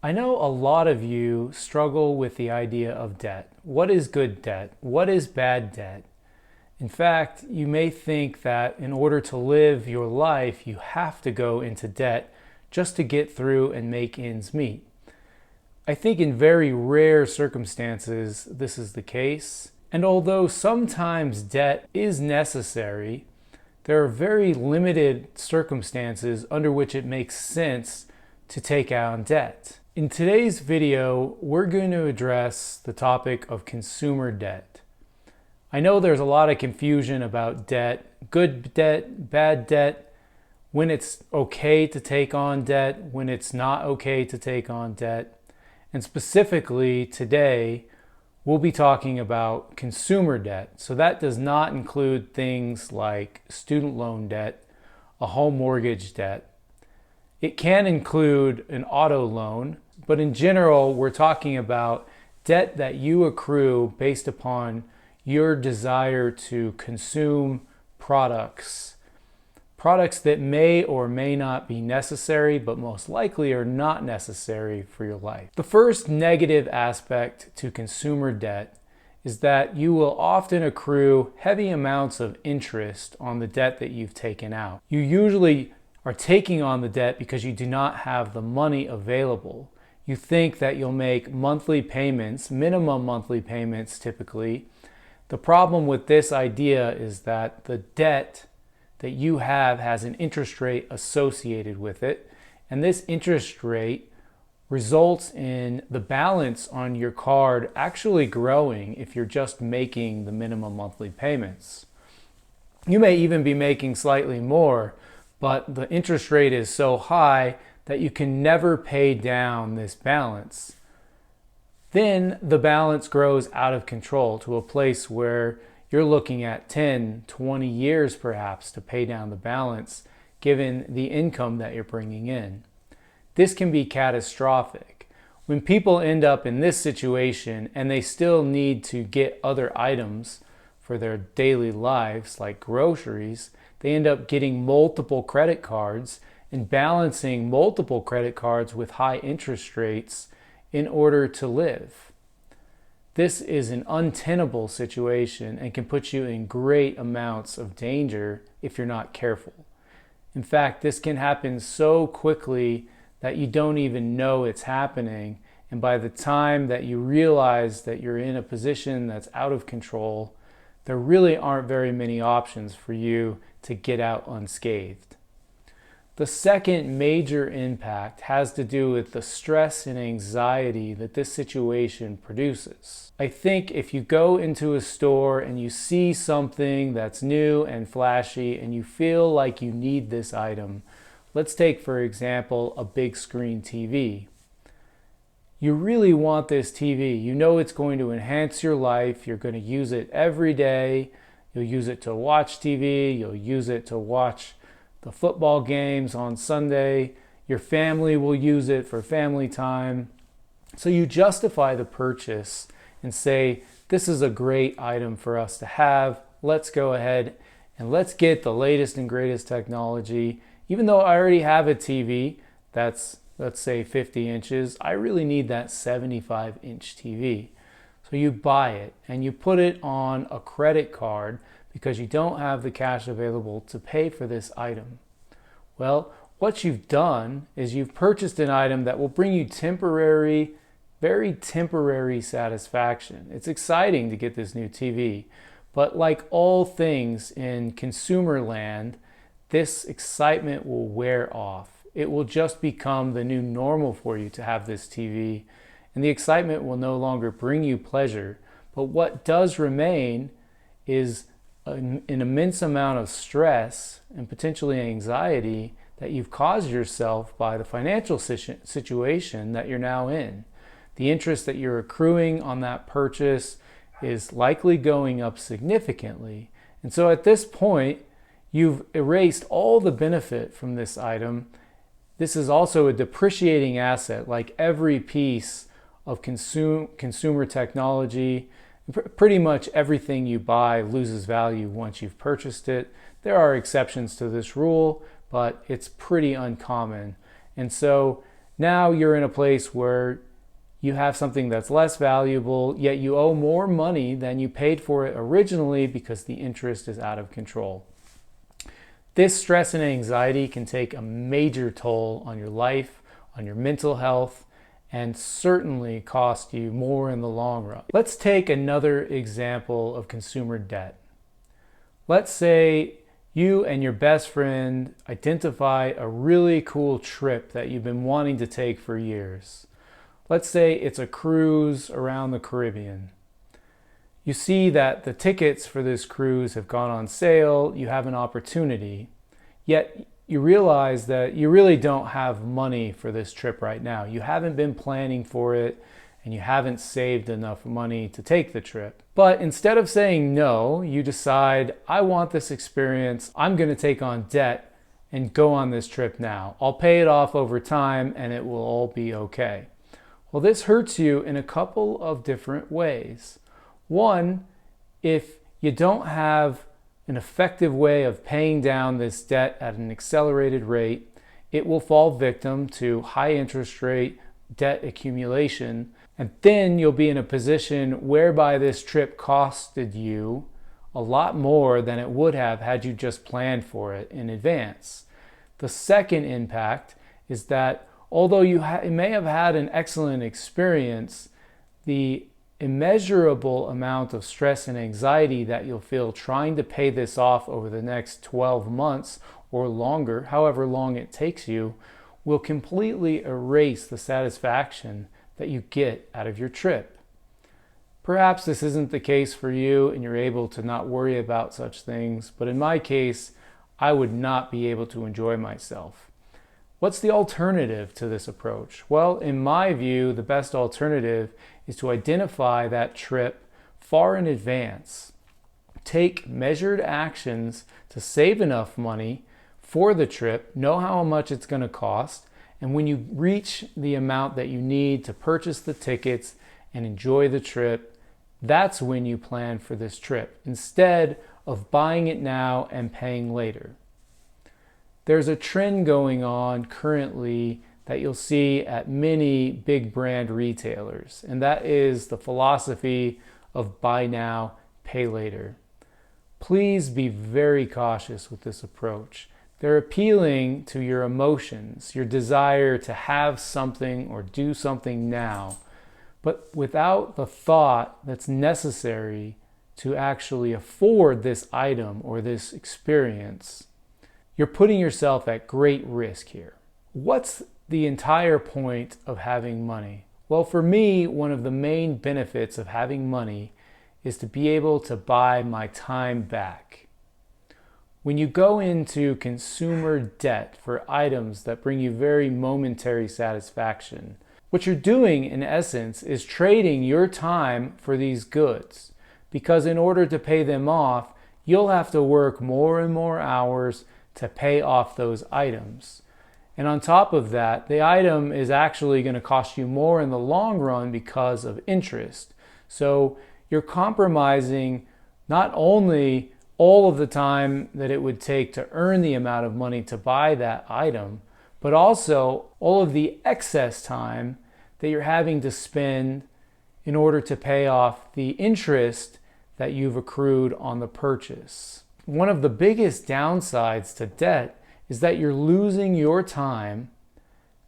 I know a lot of you struggle with the idea of debt. What is good debt? What is bad debt? In fact, you may think that in order to live your life, you have to go into debt just to get through and make ends meet. I think in very rare circumstances, this is the case. And although sometimes debt is necessary, there are very limited circumstances under which it makes sense to take out debt. In today's video, we're going to address the topic of consumer debt. I know there's a lot of confusion about debt, good debt, bad debt, when it's okay to take on debt, when it's not okay to take on debt. And specifically today, we'll be talking about consumer debt. So that does not include things like student loan debt, a home mortgage debt. It can include an auto loan, but in general, we're talking about debt that you accrue based upon your desire to consume products that may or may not be necessary, but most likely are not necessary for your life. The first negative aspect to consumer debt is that you will often accrue heavy amounts of interest on the debt that you've taken out. You usually are taking on the debt because you do not have the money available. You think that you'll make monthly payments, minimum monthly payments typically. The problem with this idea is that the debt that you have has an interest rate associated with it, and this interest rate results in the balance on your card actually growing if you're just making the minimum monthly payments. You may even be making slightly more, but the interest rate is so high that you can never pay down this balance. Then the balance grows out of control to a place where you're looking at 10, 20 years perhaps to pay down the balance given the income that you're bringing in. This can be catastrophic. When people end up in this situation and they still need to get other items for their daily lives like groceries, they end up getting multiple credit cards and balancing multiple credit cards with high interest rates in order to live. This is an untenable situation and can put you in great amounts of danger if you're not careful. In fact, this can happen so quickly that you don't even know it's happening, and by the time that you realize that you're in a position that's out of control, there really aren't very many options for you to get out unscathed. The second major impact has to do with the stress and anxiety that this situation produces. I think if you go into a store and you see something that's new and flashy and you feel like you need this item, let's take for example a big screen TV. You really want this TV. You know it's going to enhance your life. You're going to use it every day. You'll use it to watch TV. You'll use it to watch the football games on Sunday. Your family will use it for family time. So you justify the purchase and say, this is a great item for us to have. Let's go ahead and let's get the latest and greatest technology. Even though I already have a TV that's, let's say 50 inches, I really need that 75-inch TV. So you buy it and you put it on a credit card because you don't have the cash available to pay for this item. Well, what you've done is you've purchased an item that will bring you temporary, very temporary satisfaction. It's exciting to get this new TV, but like all things in consumer land, this excitement will wear off. It will just become the new normal for you to have this TV, and the excitement will no longer bring you pleasure. But what does remain is an immense amount of stress and potentially anxiety that you've caused yourself by the financial situation that you're now in. The interest that you're accruing on that purchase is likely going up significantly. And so at this point, you've erased all the benefit from this item. This is also a depreciating asset, like every piece of consumer technology. Pretty much everything you buy loses value once you've purchased it. There are exceptions to this rule, but it's pretty uncommon. And so Now you're in a place where you have something that's less valuable, yet you owe more money than you paid for it originally because the interest is out of control. This stress and anxiety can take a major toll on your life, on your mental health, and certainly cost you more in the long run. Let's take another example of consumer debt. Let's say you and your best friend identify a really cool trip that you've been wanting to take for years. Let's say it's a cruise around the Caribbean. You see that the tickets for this cruise have gone on sale, you have an opportunity, yet you realize that you really don't have money for this trip right now. You haven't been planning for it, and you haven't saved enough money to take the trip. But instead of saying no, you decide, I want this experience, I'm going to take on debt and go on this trip now. I'll pay it off over time and it will all be okay. Well, this hurts you in a couple of different ways. One, if you don't have an effective way of paying down this debt at an accelerated rate, it will fall victim to high interest rate debt accumulation, and then you'll be in a position whereby this trip costed you a lot more than it would have had you just planned for it in advance. The second impact is that although you may have had an excellent experience, the immeasurable amount of stress and anxiety that you'll feel trying to pay this off over the next 12 months or longer, however long it takes you, will completely erase the satisfaction that you get out of your trip. Perhaps this isn't the case for you and you're able to not worry about such things, but in my case, I would not be able to enjoy myself. What's the alternative to this approach? Well, in my view, the best alternative is to identify that trip far in advance. Take measured actions to save enough money for the trip, know how much it's going to cost, and when you reach the amount that you need to purchase the tickets and enjoy the trip, that's when you plan for this trip, instead of buying it now and paying later. There's a trend going on currently that you'll see at many big brand retailers, and that is the philosophy of buy now, pay later. Please be very cautious with this approach. They're appealing to your emotions, your desire to have something or do something now, but without the thought that's necessary to actually afford this item or this experience. You're putting yourself at great risk here. What's the entire point of having money? Well, for me, one of the main benefits of having money is to be able to buy my time back. When you go into consumer debt for items that bring you very momentary satisfaction, what you're doing in essence is trading your time for these goods, because in order to pay them off, you'll have to work more and more hours to pay off those items. And on top of that, the item is actually going to cost you more in the long run because of interest. So you're compromising not only all of the time that it would take to earn the amount of money to buy that item, but also all of the excess time that you're having to spend in order to pay off the interest that you've accrued on the purchase. One of the biggest downsides to debt is that you're losing your time,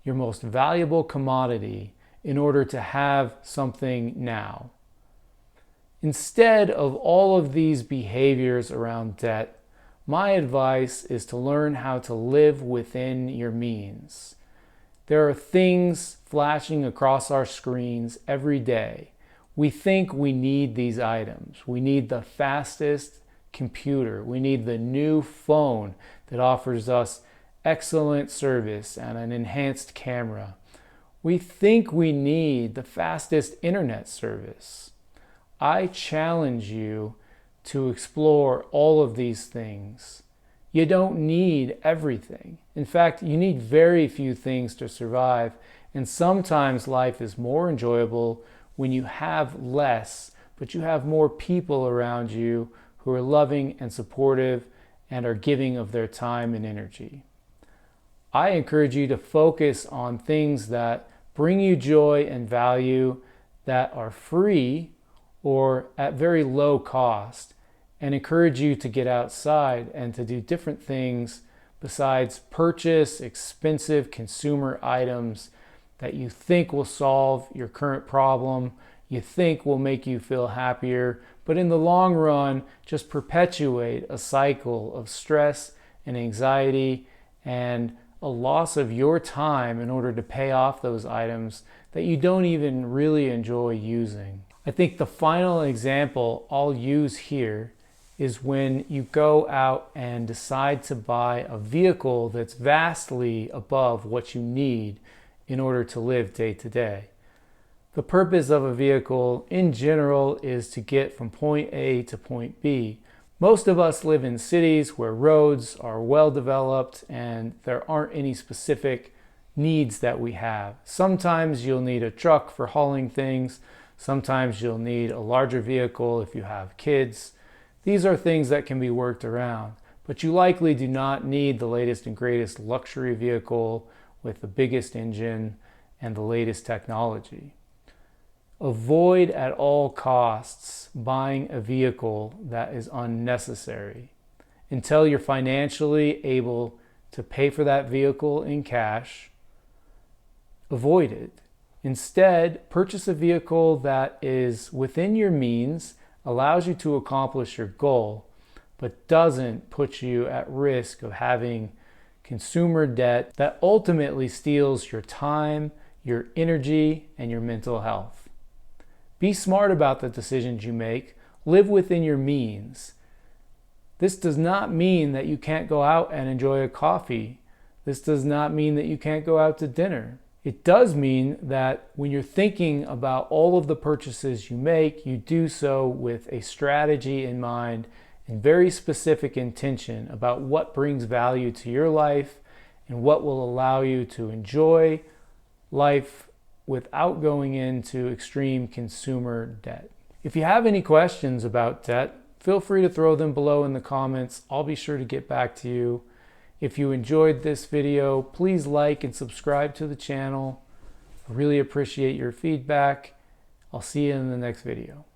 your most valuable commodity, in order to have something now. Instead of all of these behaviors around debt, my advice is to learn how to live within your means. There are things flashing across our screens every day. We think we need these items. We need the fastest computer. We need the new phone that offers us excellent service and an enhanced camera. We think we need the fastest internet service. I challenge you to explore all of these things. You don't need everything. In fact, you need very few things to survive, and sometimes life is more enjoyable when you have less, but you have more people around you who are loving and supportive and are giving of their time and energy. I encourage you to focus on things that bring you joy and value, that are free or at very low cost, and encourage you to get outside and to do different things besides purchase expensive consumer items that you think will solve your current problem, you think will make you feel happier, but in the long run just perpetuate a cycle of stress and anxiety and a loss of your time in order to pay off those items that you don't even really enjoy using. I think the final example I'll use here is when you go out and decide to buy a vehicle that's vastly above what you need in order to live day to day. The purpose of a vehicle in general is to get from point A to point B. Most of us live in cities where roads are well developed and there aren't any specific needs that we have. Sometimes you'll need a truck for hauling things. Sometimes you'll need a larger vehicle if you have kids. These are things that can be worked around, but you likely do not need the latest and greatest luxury vehicle with the biggest engine and the latest technology. Avoid at all costs buying a vehicle that is unnecessary. Until you're financially able to pay for that vehicle in cash, avoid it. Instead, purchase a vehicle that is within your means, allows you to accomplish your goal, but doesn't put you at risk of having consumer debt that ultimately steals your time, your energy, and your mental health. Be smart about the decisions you make. Live within your means. This does not mean that you can't go out and enjoy a coffee. This does not mean that you can't go out to dinner. It does mean that when you're thinking about all of the purchases you make, you do so with a strategy in mind and very specific intention about what brings value to your life and what will allow you to enjoy life without going into extreme consumer debt. If you have any questions about debt, feel free to throw them below in the comments. I'll be sure to get back to you. If you enjoyed this video, please like and subscribe to the channel. I really appreciate your feedback. I'll see you in the next video.